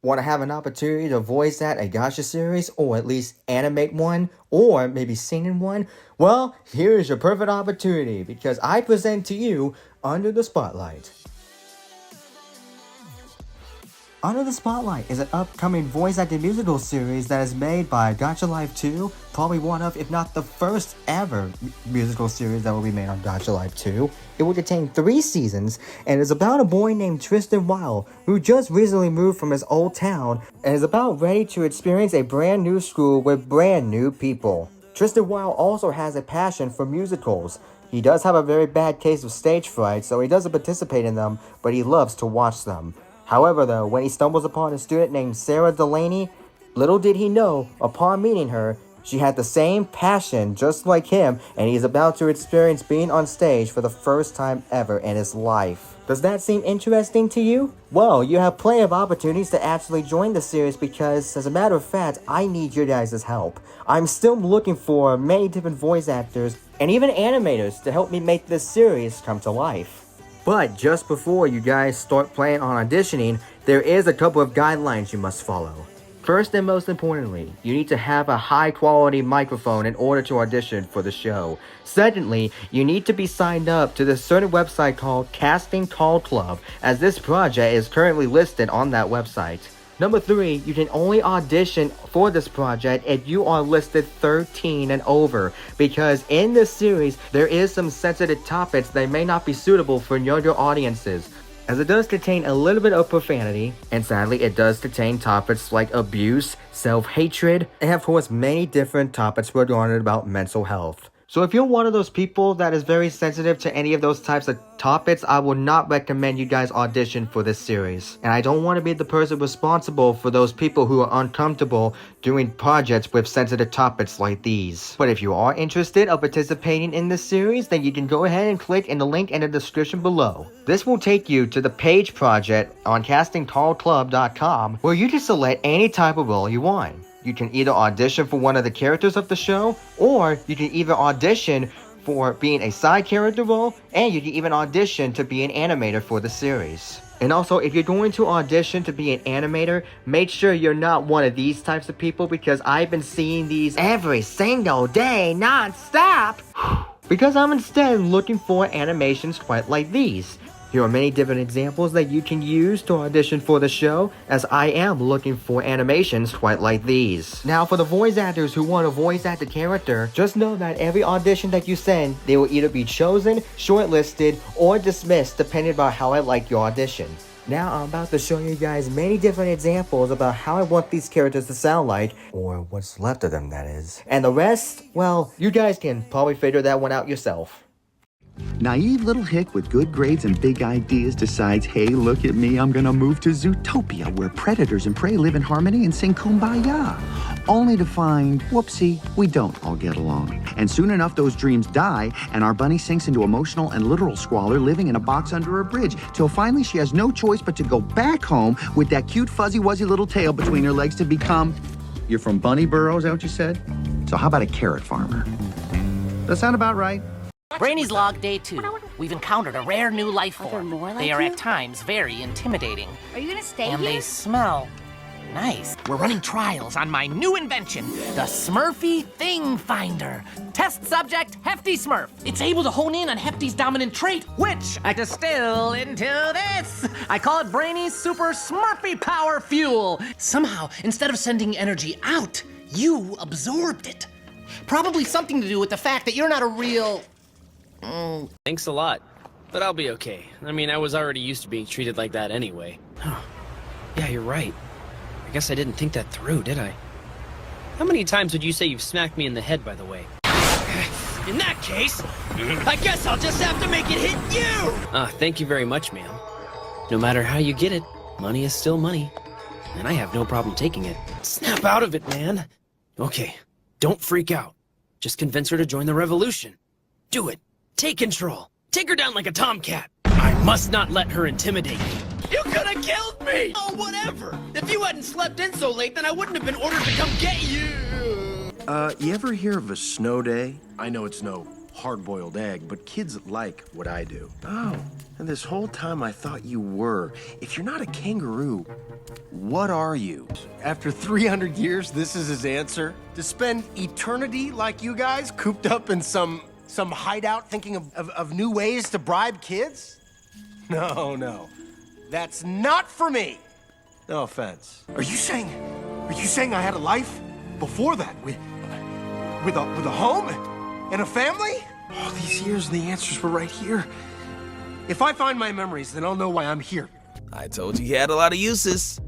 Want to have an opportunity to voice act a gacha series, or at least animate one, or maybe sing in one? Well, here is your perfect opportunity, because I present to you Under the Spotlight. Under the Spotlight is an upcoming voice-acted musical series that is made by Gacha Life 2, probably one of, if not the first ever musical series that will be made on Gacha Life 2. It will contain 3 seasons, and is about a boy named Tristan Weil, who just recently moved from his old town, and is about ready to experience a brand new school with brand new people. Tristan Weil also has a passion for musicals. He does have a very bad case of stage fright, so he doesn't participate in them, but he loves to watch them. However, though, when he stumbles upon a student named Sarah Delaney, little did he know, upon meeting her, she had the same passion just like him, and he is about to experience being on stage for the first time ever in his life. Does that seem interesting to you? Well, you have plenty of opportunities to actually join the series because, as a matter of fact, I need your guys' help. I'm still looking for many different voice actors and even animators to help me make this series come to life. But just before you guys start planning on auditioning, there is a couple of guidelines you must follow. First and most importantly, you need to have a high quality microphone in order to audition for the show. Secondly, you need to be signed up to this certain website called Casting Call Club, as this project is currently listed on that website. Number 3, you can only audition for this project if you are listed 13 and over, because in this series, there is some sensitive topics that may not be suitable for younger audiences, as it does contain a little bit of profanity, and sadly it does contain topics like abuse, self-hatred, and of course many different topics regarding about mental health. So if you're one of those people that is very sensitive to any of those types of topics, I would not recommend you guys audition for this series. And I don't want to be the person responsible for those people who are uncomfortable doing projects with sensitive topics like these. But if you are interested in participating in this series, then you can go ahead and click in the link in the description below. This will take you to the page project on castingcallclub.com, where you can select any type of role you want. You can either audition for one of the characters of the show, or you can either audition for being a side character role, and you can even audition to be an animator for the series. And also, if you're going to audition to be an animator, make sure you're not one of these types of people, because I've been seeing these every single day, non-stop. Because I'm instead looking for animations quite like these. Here are many different examples that you can use to audition for the show, as I am looking for animations quite like these. Now, for the voice actors who want to voice act a character, just know that every audition that you send, they will either be chosen, shortlisted, or dismissed depending on how I like your audition. Now, I'm about to show you guys many different examples about how I want these characters to sound like, or what's left of them, that is. And the rest, well, you guys can probably figure that one out yourself. Naive little hick with good grades and big ideas decides, hey, look at me, I'm gonna move to Zootopia, where predators and prey live in harmony and sing Kumbaya. Only to find, whoopsie, we don't all get along. And soon enough, those dreams die, and our bunny sinks into emotional and literal squalor, living in a box under a bridge, till finally she has no choice but to go back home with that cute, fuzzy-wuzzy little tail between her legs to become... You're from Bunny Burrow, is that what you said? So how about a carrot farmer? Does that sound about right? Brainy's log day 2. We've encountered a rare new life form. Are there more like they are you? at times very intimidating. Are you gonna stay And here? they smell nice. We're running trials on my new invention, the Smurfy Thing Finder. Test subject, Hefty Smurf. It's able to hone in on Hefty's dominant trait, which I distill into this. I call it Brainy's Super Smurfy Power Fuel. Somehow, instead of sending energy out, you absorbed it. Probably something to do with the fact that you're not a real... Thanks a lot, but I'll be okay. I mean, I was already used to being treated like that anyway. Yeah, you're right. I guess I didn't think that through, did I? How many times would you say you've smacked me in the head, by the way? In that case, I guess I'll just have to make it hit you! Thank you very much, ma'am. No matter how you get it, money is still money. And I have no problem taking it. Snap out of it, man! Okay, don't freak out. Just convince her to join the revolution. Do it. Take control. Take her down like a tomcat. I must not let her intimidate me. You could have killed me! Oh, whatever. If you hadn't slept in so late, then I wouldn't have been ordered to come get you. You ever hear of a snow day? I know it's no hard-boiled egg, but kids like what I do. Oh, and this whole time I thought you were. If you're not a kangaroo, what are you? After 300 years, this is his answer? To spend eternity like you guys, cooped up in some hideout thinking of new ways to bribe kids? No. That's not for me. No offense. Are you saying I had a life before that? With a home and a family? All these years, the answers were right here. If I find my memories, then I'll know why I'm here. I told you he had a lot of uses.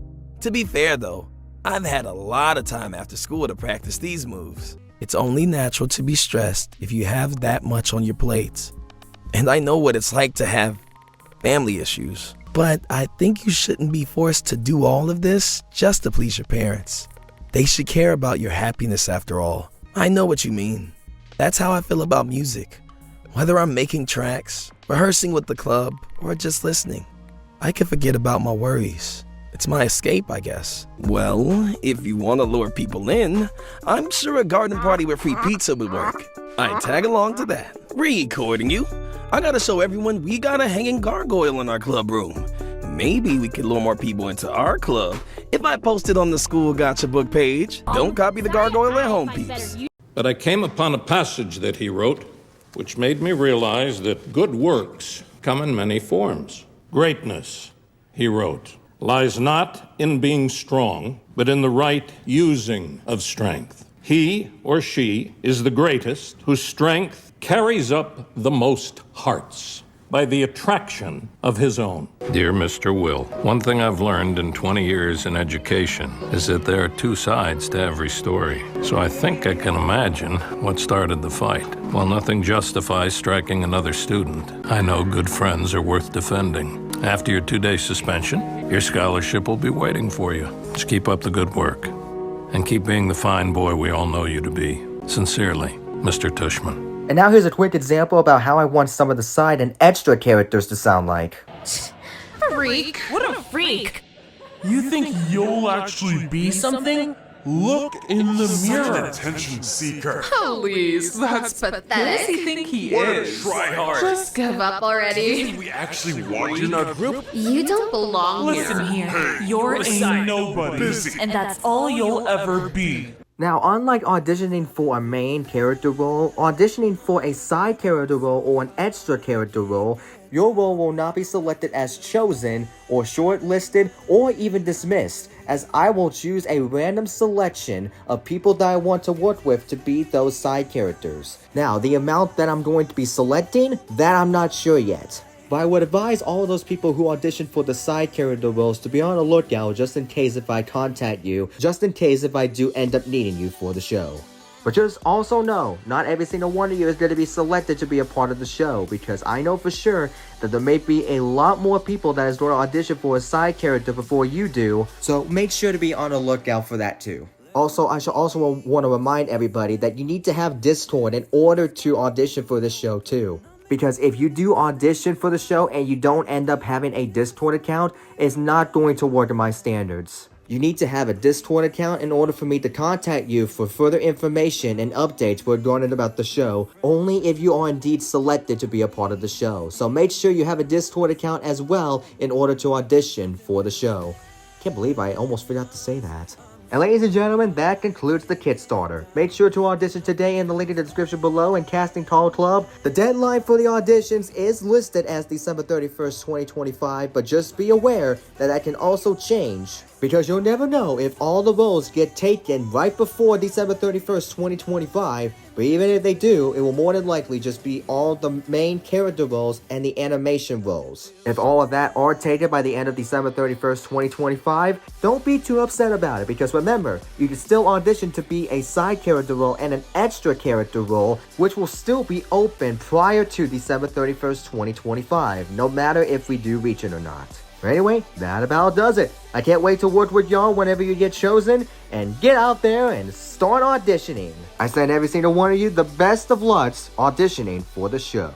To be fair, though, I've had a lot of time after school to practice these moves. It's only natural to be stressed if you have that much on your plate. And I know what it's like to have family issues. But I think you shouldn't be forced to do all of this just to please your parents. They should care about your happiness after all. I know what you mean. That's how I feel about music. Whether I'm making tracks, rehearsing with the club, or just listening, I can forget about my worries. It's my escape, I guess. Well, if you want to lure people in, I'm sure a garden party with free pizza would work. I'd tag along to that. Recording you. I gotta show everyone we got a hanging gargoyle in our club room. Maybe we could lure more people into our club if I post it on the school gotcha book page. Don't copy the gargoyle at home, peeps. But I came upon a passage that he wrote, which made me realize that good works come in many forms. Greatness, he wrote, lies not in being strong, but in the right using of strength. He or she is the greatest whose strength carries up the most hearts by the attraction of his own. Dear Mr. Will, one thing I've learned in 20 years in education is that there are two sides to every story. So I think I can imagine what started the fight. While nothing justifies striking another student, I know good friends are worth defending. After your 2-day suspension, your scholarship will be waiting for you. Just keep up the good work. And keep being the fine boy we all know you to be. Sincerely, Mr. Tushman. And now here's a quick example about how I want some of the side and extra characters to sound like. Freak. What a freak. You think you'll actually be something? Look in the mirror. Attention seeker. Please, that's pathetic. Who does he think he is? Try hard. Just give up already. We actually want you in our group. You don't belong Listen here. here, you're a nobody, Busy. and that's all you'll ever be. Now, unlike auditioning for a main character role, auditioning for a side character role or an extra character role, your role will not be selected as chosen or shortlisted or even dismissed, as I will choose a random selection of people that I want to work with to be those side characters. Now, the amount that I'm going to be selecting, that I'm not sure yet. But I would advise all of those people who audition for the side character roles to be on the lookout just in case if I contact you, just in case if I do end up needing you for the show. But just also know, not every single one of you is going to be selected to be a part of the show, because I know for sure that there may be a lot more people that is going to audition for a side character before you do, so make sure to be on the lookout for that too. Also, I should also want to remind everybody that you need to have Discord in order to audition for this show too. Because if you do audition for the show and you don't end up having a Discord account, it's not going to work to my standards. You need to have a Discord account in order for me to contact you for further information and updates regarding about the show, only if you are indeed selected to be a part of the show. So make sure you have a Discord account as well in order to audition for the show. Can't believe I almost forgot to say that. And ladies and gentlemen, that concludes the Kickstarter. Make sure to audition today in the link in the description below and Casting Call Club. The deadline for the auditions is listed as December 31st, 2025, but just be aware that can also change, because you'll never know if all the roles get taken right before December 31st, 2025. But even if they do, it will more than likely just be all the main character roles and the animation roles. If all of that are taken by the end of December 31st, 2025, don't be too upset about it, because remember, you can still audition to be a side character role and an extra character role, which will still be open prior to December 31st, 2025, no matter if we do reach it or not. But anyway, that about does it. I can't wait to work with y'all whenever you get chosen, and get out there and start auditioning. I send every single one of you the best of lucks auditioning for the show.